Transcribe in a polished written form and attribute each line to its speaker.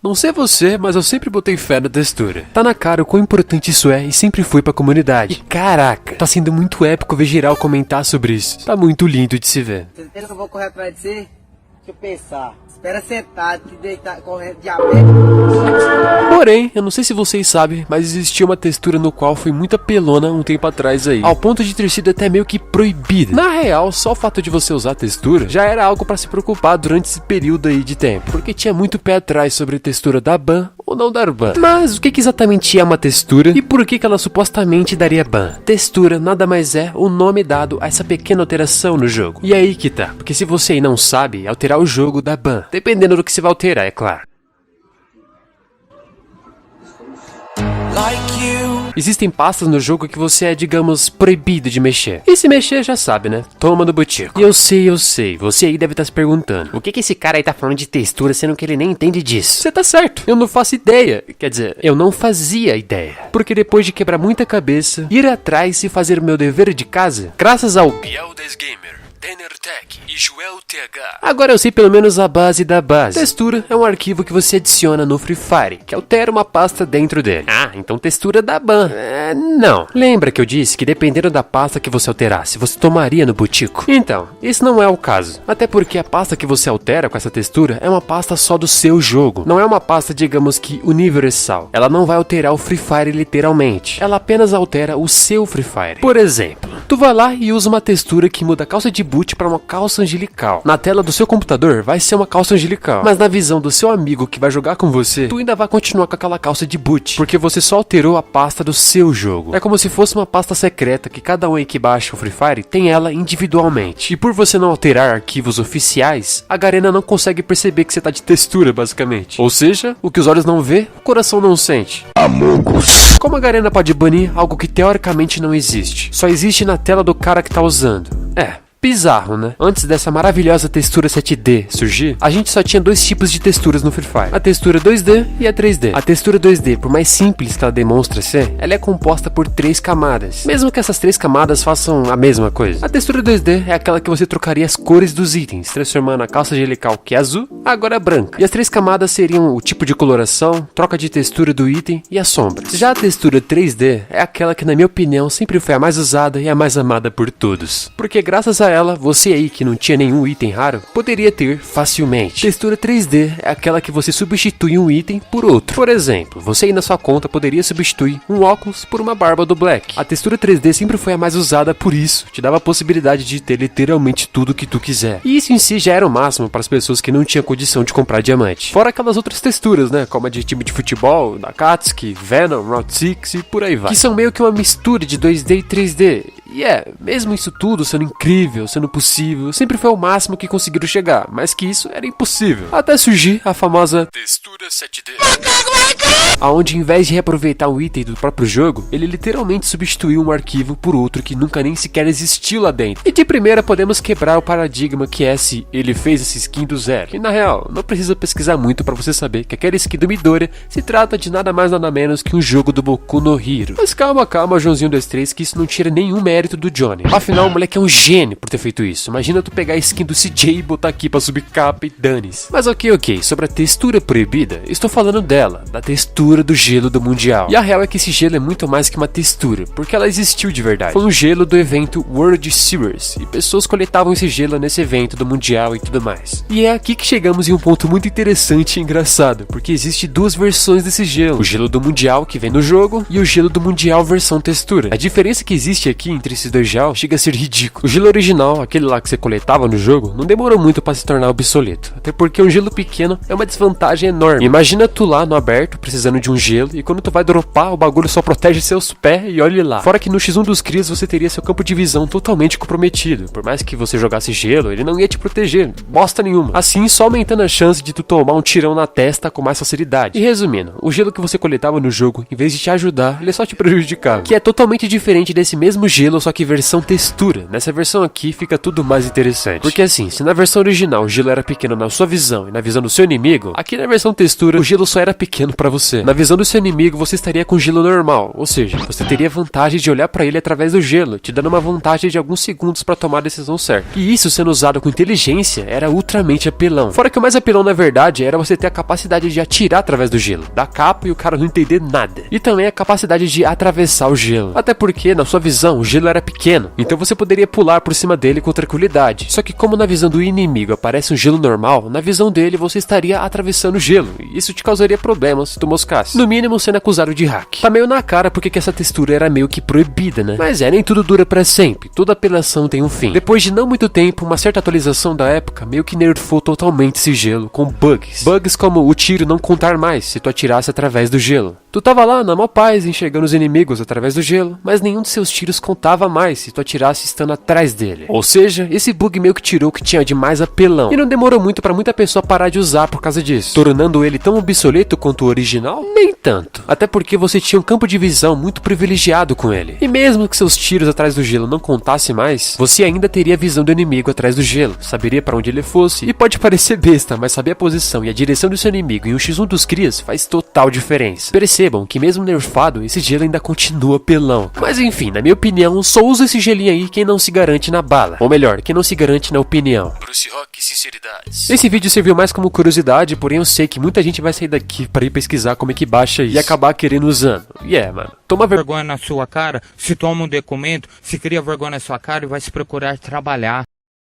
Speaker 1: Não sei você, mas eu sempre botei fé na textura. Tá na cara o quão importante isso é e sempre foi pra comunidade. E caraca, tá sendo muito épico ver geral comentar sobre isso. Tá muito lindo de se ver.
Speaker 2: Certeza que eu vou correr atrás de você? Deixa eu pensar. Espera sentado, que deitar correndo diabetes.
Speaker 1: Porém, eu não sei se vocês sabem, mas existia uma textura no qual foi muito apelona um tempo atrás aí, ao ponto de ter sido até meio que proibida. Na real, só o fato de você usar a textura já era algo pra se preocupar durante esse período aí de tempo, porque tinha muito pé atrás sobre a textura da ban ou não dar ban. Mas o que exatamente é uma textura e por que ela supostamente daria ban? Textura nada mais é o nome dado a essa pequena alteração no jogo. E aí que tá, porque se você aí não sabe, alterar o jogo dá ban, dependendo do que você vai alterar, é claro. Existem pastas no jogo que você é, digamos, proibido de mexer. E se mexer, já sabe, né? Toma no butico. E eu sei. Você aí deve estar se perguntando: o que esse cara aí tá falando de textura, sendo que ele nem entende disso? Você tá certo, eu não faço ideia. Quer dizer, eu não fazia ideia. Porque depois de quebrar muita cabeça, ir atrás e fazer o meu dever de casa, graças ao Biel Gamer, Tenertech e Joel TH, agora eu sei pelo menos a base da base. Textura é um arquivo que você adiciona no Free Fire, que altera uma pasta dentro dele. Ah, então textura dá ban. Não. Lembra que eu disse que dependendo da pasta que você alterasse, você tomaria no butico? Então, esse não é o caso. Até porque a pasta que você altera com essa textura é uma pasta só do seu jogo. Não é uma pasta, digamos que, universal. Ela não vai alterar o Free Fire literalmente. Ela apenas altera o seu Free Fire. Por exemplo, tu vai lá e usa uma textura que muda a calça de boot para uma calça angelical. Na tela do seu computador vai ser uma calça angelical, mas na visão do seu amigo que vai jogar com você, tu ainda vai continuar com aquela calça de boot, porque você só alterou a pasta do seu jogo. É como se fosse uma pasta secreta que cada um aí que baixa o Free Fire tem ela individualmente. E por você não alterar arquivos oficiais, a Garena não consegue perceber que você tá de textura, basicamente. Ou seja, o que os olhos não vê, o coração não sente. Amogos. Como a Garena pode banir algo que teoricamente não existe? Só existe na tela do cara que tá usando. Bizarro, né? Antes dessa maravilhosa textura 7D surgir, a gente só tinha dois tipos de texturas no Free Fire: a textura 2D e a 3D. A textura 2D, por mais simples que ela demonstra ser, ela é composta por 3 camadas, mesmo que essas 3 camadas façam a mesma coisa. A textura 2D é aquela que você trocaria as cores dos itens, transformando a calça angelical, que é azul, agora é branca. E as 3 camadas seriam o tipo de coloração, troca de textura do item e as sombras. Já a textura 3D é aquela que, na minha opinião, sempre foi a mais usada e a mais amada por todos, porque graças a ela, você aí que não tinha nenhum item raro, poderia ter facilmente. Textura 3D é aquela que você substitui um item por outro. Por exemplo, você aí na sua conta poderia substituir um óculos por uma barba do Black. A textura 3D sempre foi a mais usada por isso, te dava a possibilidade de ter literalmente tudo que tu quiser. E isso em si já era o máximo para as pessoas que não tinham condição de comprar diamante. Fora aquelas outras texturas, né, como a de time de futebol, da Akatsuki, Venom, Route 6 e por aí vai, que são meio que uma mistura de 2D e 3D. E mesmo isso tudo sendo incrível, sendo possível, sempre foi o máximo que conseguiram chegar, mas que isso era impossível. Até surgir a famosa textura 7D, aonde em vez de reaproveitar um item do próprio jogo, ele literalmente substituiu um arquivo por outro que nunca nem sequer existiu lá dentro. E de primeira podemos quebrar o paradigma que é se ele fez essa skin do zero. E na real, não precisa pesquisar muito pra você saber que aquela skin do Midoriya se trata de nada mais nada menos que um jogo do Boku no Hero. Mas calma, Joãozinho 23, que isso não tira nenhum mérito do Johnny. Afinal, o moleque é um gênio por ter feito isso. Imagina tu pegar a skin do CJ e botar aqui pra subir capa e dane-se. Mas ok, sobre a textura proibida, estou falando dela, da textura do gelo do Mundial. E a real é que esse gelo é muito mais que uma textura, porque ela existiu de verdade. Foi um gelo do evento World Series, e pessoas coletavam esse gelo nesse evento do Mundial e tudo mais. E é aqui que chegamos em um ponto muito interessante e engraçado, porque existe 2 versões desse gelo: o gelo do Mundial que vem no jogo e o gelo do Mundial versão textura. A diferença que existe aqui entre esses dois gelos chega a ser ridículo. O gelo original, aquele lá que você coletava no jogo, não demorou muito pra se tornar obsoleto, até porque um gelo pequeno é uma desvantagem enorme. Imagina tu lá no aberto precisando de um gelo e quando tu vai dropar o bagulho só protege seus pés e olhe lá. Fora que no X1 dos Crias você teria seu campo de visão totalmente comprometido. Por mais que você jogasse gelo, ele não ia te proteger, bosta nenhuma. Assim, só aumentando a chance de tu tomar um tirão na testa com mais facilidade. E resumindo, o gelo que você coletava no jogo, em vez de te ajudar, ele só te prejudicava. Que é totalmente diferente desse mesmo gelo gelo, só que versão textura. Nessa versão aqui fica tudo mais interessante. Porque assim, se na versão original o gelo era pequeno na sua visão e na visão do seu inimigo, aqui na versão textura o gelo só era pequeno pra você. Na visão do seu inimigo você estaria com gelo normal, ou seja, você teria vantagem de olhar pra ele através do gelo, te dando uma vantagem de alguns segundos pra tomar a decisão certa. E isso sendo usado com inteligência era ultramente apelão. Fora que o mais apelão na verdade era você ter a capacidade de atirar através do gelo, dar capa e o cara não entender nada. E também a capacidade de atravessar o gelo. Até porque na sua visão o gelo era pequeno, então você poderia pular por cima dele com tranquilidade. Só que como na visão do inimigo aparece um gelo normal, na visão dele você estaria atravessando o gelo, e isso te causaria problemas se tu moscasse. No mínimo sendo acusado de hack. Tá meio na cara porque que essa textura era meio que proibida, né? Mas nem tudo dura pra sempre, toda apelação tem um fim. Depois de não muito tempo, uma certa atualização da época meio que nerfou totalmente esse gelo, com bugs. Bugs como o tiro não contar mais se tu atirasse através do gelo. Tu tava lá na maior paz, enxergando os inimigos através do gelo, mas nenhum de seus tiros contava mais se tu atirasse estando atrás dele. Ou seja, esse bug meio que tirou o que tinha de mais apelão. E não demorou muito pra muita pessoa parar de usar por causa disso, tornando ele tão obsoleto quanto o original? Nem tanto. Até porque você tinha um campo de visão muito privilegiado com ele. E mesmo que seus tiros atrás do gelo não contassem mais, você ainda teria a visão do inimigo atrás do gelo, saberia pra onde ele fosse, e pode parecer besta, mas saber a posição e a direção do seu inimigo em um X1 dos crias faz total diferença. Percebam que mesmo nerfado, esse gelo ainda continua pelão. Mas enfim, na minha opinião, só usa esse gelinho aí quem não se garante na bala. Ou melhor, quem não se garante na opinião. Bruce Rock, sinceridades. Esse vídeo serviu mais como curiosidade, porém eu sei que muita gente vai sair daqui pra ir pesquisar como é que baixa isso e acabar querendo usando. Mano. Toma
Speaker 3: vergonha na sua cara, se toma um documento, se cria vergonha na sua cara e vai se procurar trabalhar.